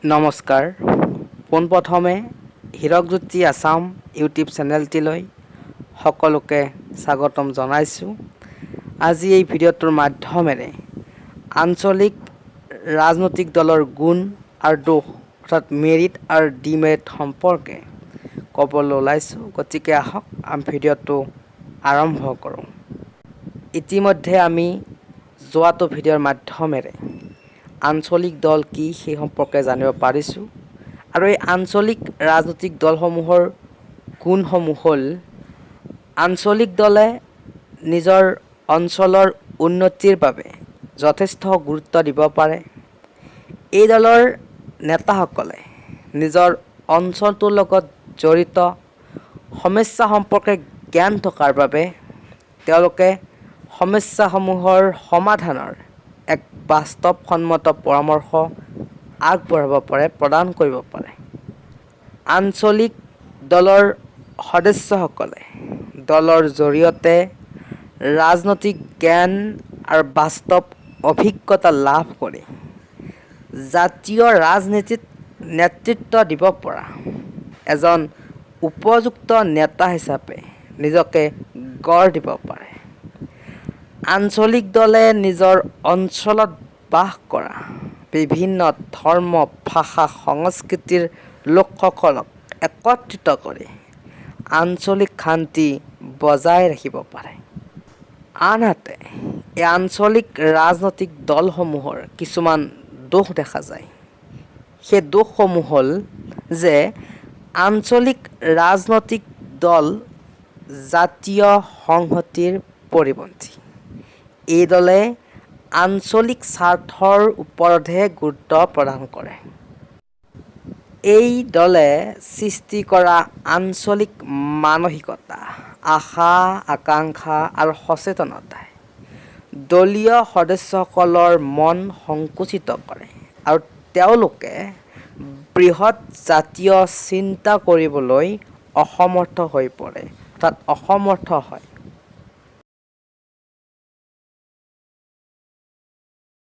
নমস্কাৰ পোনপ্ৰথমে হীৰক জ্যোতি আছাম ইউটিউব চেনেলটিলৈ সকলোকে স্বাগতম জনাইছোঁ। আজি এই ভিডিঅ'টোৰ মাধ্যমেৰে আঞ্চলিক ৰাজনৈতিক দলৰ গুণ আৰু দোষ অৰ্থাৎ মেৰিট আৰু ডিমেৰিট সম্পৰ্কে ক'বলৈ ওলাইছোঁ। গতিকে আহক আমি ভিডিঅ'টো আৰম্ভ কৰোঁ। ইতিমধ্যে আমি যোৱাটো ভিডিঅ'ৰ মাধ্যমেৰে আঞ্চলিক দল কি সেই সম্পৰ্কে জানিব পাৰিছোঁ আৰু এই আঞ্চলিক ৰাজনৈতিক দলসমূহৰ গুণসমূহ হ'ল আঞ্চলিক দলে নিজৰ অঞ্চলৰ উন্নতিৰ বাবে যথেষ্ট গুৰুত্ব দিব পাৰে। এই দলৰ নেতাসকলে নিজৰ অঞ্চলটোৰ লগত জড়িত সমস্যা সম্পৰ্কে জ্ঞান থকাৰ বাবে তেওঁলোকে সমস্যাসমূহৰ সমাধানৰ এক বাস্তৱসন্মত পৰামৰ্শ আগবঢ়াব পাৰে, প্ৰদান কৰিব পাৰে। আঞ্চলিক দলৰ সদস্যসকলে দলৰ জৰিয়তে ৰাজনৈতিক জ্ঞান আৰু বাস্তৱ অভিজ্ঞতা লাভ কৰি জাতীয় ৰাজনীতিত নেতৃত্ব দিব পৰা এজন উপযুক্ত নেতা হিচাপে নিজকে গঢ় দিব পাৰে। আঞ্চলিক দলে নিজৰ অঞ্চলত বাস কৰা বিভিন্ন ধৰ্ম, ভাষা, সংস্কৃতিৰ লোকসকলক একত্ৰিত কৰি আঞ্চলিক শান্তি বজাই ৰাখিব পাৰে। আনহাতে এই আঞ্চলিক ৰাজনৈতিক দলসমূহৰ কিছুমান দোষ দেখা যায়। সেই দোষসমূহ হ'ল যে আঞ্চলিক ৰাজনৈতিক দল জাতীয় সংহতিৰ পৰিপন্থী। এই দলে আঞ্চলিক স্বাৰ্থৰ ওপৰতহে গুৰুত্ব প্ৰদান কৰে। এই দলে সৃষ্টি কৰা আঞ্চলিক মানসিকতা, আশা আকাংক্ষা আৰু সচেতনতাই দলীয় সদস্যসকলৰ মন সংকুচিত কৰে আৰু তেওঁলোকে বৃহৎ জাতীয় চিন্তা কৰিবলৈ অসমৰ্থ হৈ পৰে, অৰ্থাৎ অসমৰ্থ হয়।